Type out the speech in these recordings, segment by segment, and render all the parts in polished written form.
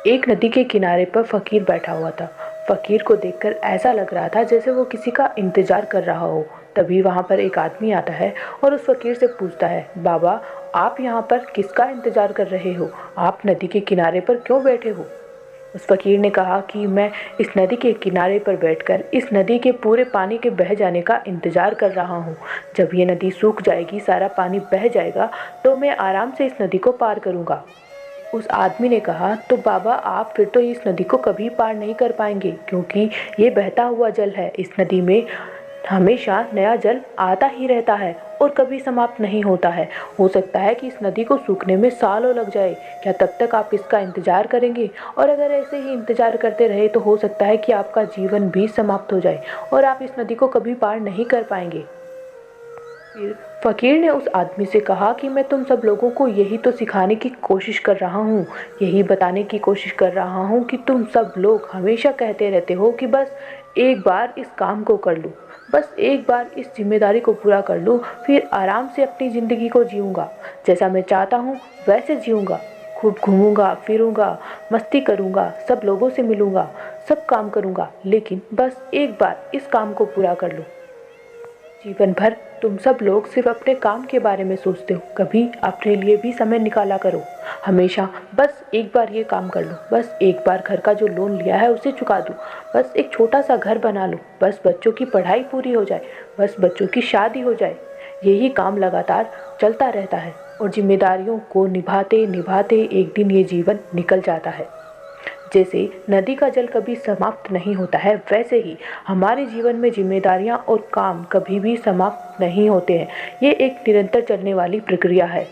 एक नदी के किनारे पर फकीर बैठा हुआ था। फकीर को देखकर ऐसा लग रहा था जैसे वो किसी का इंतजार कर रहा हो। तभी वहाँ पर एक आदमी आता है और उस फकीर से पूछता है, बाबा आप यहाँ पर किसका इंतजार कर रहे हो? आप नदी के किनारे पर क्यों बैठे हो? उस फकीर ने कहा कि मैं इस नदी के किनारे पर बैठकर इस नदी के पूरे पानी के बह जाने का इंतजार कर रहा हूँ। जब ये नदी सूख जाएगी, सारा पानी बह जाएगा, तो मैं आराम से इस नदी को पार करूँगा। उस आदमी ने कहा, तो बाबा आप फिर तो इस नदी को कभी पार नहीं कर पाएंगे, क्योंकि ये बहता हुआ जल है। इस नदी में हमेशा नया जल आता ही रहता है और कभी समाप्त नहीं होता है। हो सकता है कि इस नदी को सूखने में सालों लग जाए। क्या तब तक आप इसका इंतजार करेंगे? और अगर ऐसे ही इंतजार करते रहे तो हो सकता है कि आपका जीवन भी समाप्त हो जाए और आप इस नदी को कभी पार नहीं कर पाएंगे। फिर फकीर ने उस आदमी से कहा कि मैं तुम सब लोगों को यही तो सिखाने की कोशिश कर रहा हूँ, यही बताने की कोशिश कर रहा हूँ कि तुम सब लोग हमेशा कहते रहते हो कि बस एक बार इस काम को कर लूँ, बस एक बार इस जिम्मेदारी को पूरा कर लूँ, फिर आराम से अपनी ज़िंदगी को जीऊँगा, जैसा मैं चाहता हूँ वैसे जीऊँगा, खूब घूमूंगा फिरूंगा, मस्ती करूँगा, सब लोगों से मिलूँगा, सब काम करूँगा, लेकिन बस एक बार इस काम को पूरा कर लूँ। जीवन भर तुम सब लोग सिर्फ अपने काम के बारे में सोचते हो, कभी अपने लिए भी समय निकाला करो। हमेशा बस एक बार ये काम कर लो, बस एक बार घर का जो लोन लिया है उसे चुका दूँ, बस एक छोटा सा घर बना लूँ, बस बच्चों की पढ़ाई पूरी हो जाए, बस बच्चों की शादी हो जाए। यही काम लगातार चलता रहता है और जिम्मेदारियों को निभाते निभाते एक दिन ये जीवन निकल जाता है। जैसे नदी का जल कभी समाप्त नहीं होता है, वैसे ही हमारे जीवन में जिम्मेदारियां और काम कभी भी समाप्त नहीं होते हैं। ये एक निरंतर चलने वाली प्रक्रिया है।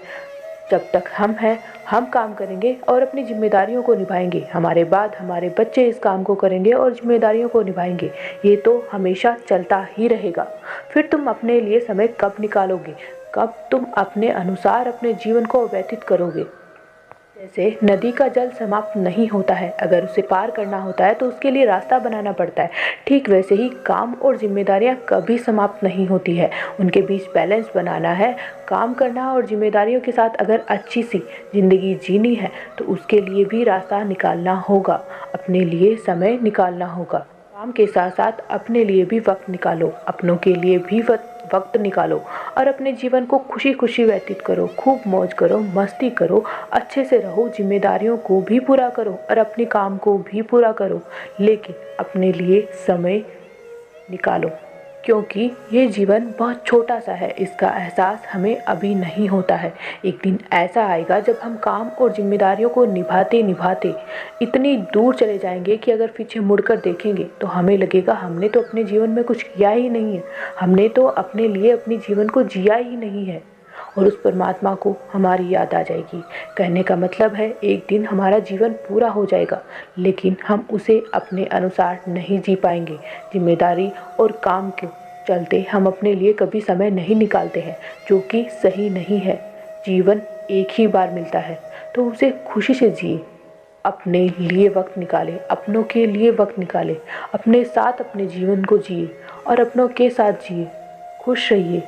जब तक हम हैं, हम काम करेंगे और अपनी जिम्मेदारियों को निभाएंगे। हमारे बाद हमारे बच्चे इस काम को करेंगे और जिम्मेदारियों को निभाएंगे। ये तो हमेशा चलता ही रहेगा। फिर तुम अपने लिए समय कब निकालोगे? कब तुम अपने अनुसार अपने जीवन को व्यतीत करोगे? जैसे नदी का जल समाप्त नहीं होता है, अगर उसे पार करना होता है तो उसके लिए रास्ता बनाना पड़ता है। ठीक वैसे ही काम और जिम्मेदारियां कभी समाप्त नहीं होती है, उनके बीच बैलेंस बनाना है। काम करना और जिम्मेदारियों के साथ अगर अच्छी सी ज़िंदगी जीनी है तो उसके लिए भी रास्ता निकालना होगा, अपने लिए समय निकालना होगा। काम के साथ साथ अपने लिए भी वक्त निकालो, अपनों के लिए भी वक्त निकालो और अपने जीवन को खुशी खुशी व्यतीत करो, खूब मौज करो, मस्ती करो, अच्छे से रहो, जिम्मेदारियों को भी पूरा करो और अपने काम को भी पूरा करो, लेकिन अपने लिए समय निकालो, क्योंकि ये जीवन बहुत छोटा सा है। इसका एहसास हमें अभी नहीं होता है। एक दिन ऐसा आएगा जब हम काम और जिम्मेदारियों को निभाते निभाते इतनी दूर चले जाएंगे कि अगर पीछे मुड़कर देखेंगे तो हमें लगेगा हमने तो अपने जीवन में कुछ किया ही नहीं है, हमने तो अपने लिए अपने जीवन को जिया ही नहीं है। और उस परमात्मा को हमारी याद आ जाएगी। कहने का मतलब है एक दिन हमारा जीवन पूरा हो जाएगा, लेकिन हम उसे अपने अनुसार नहीं जी पाएंगे। जिम्मेदारी और काम के चलते हम अपने लिए कभी समय नहीं निकालते हैं, जो कि सही नहीं है। जीवन एक ही बार मिलता है तो उसे खुशी से जिए, अपने लिए वक्त निकाले, अपनों के लिए वक्त निकाले, अपने साथ अपने जीवन को जिए और अपनों के साथ जिए। खुश रहिए।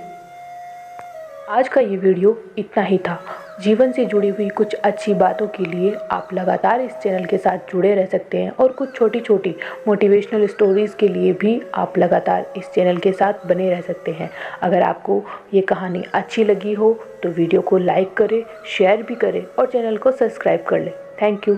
आज का ये वीडियो इतना ही था। जीवन से जुड़ी हुई कुछ अच्छी बातों के लिए आप लगातार इस चैनल के साथ जुड़े रह सकते हैं और कुछ छोटी छोटी मोटिवेशनल स्टोरीज़ के लिए भी आप लगातार इस चैनल के साथ बने रह सकते हैं। अगर आपको ये कहानी अच्छी लगी हो तो वीडियो को लाइक करें, शेयर भी करें और चैनल को सब्सक्राइब कर लें। Thank you.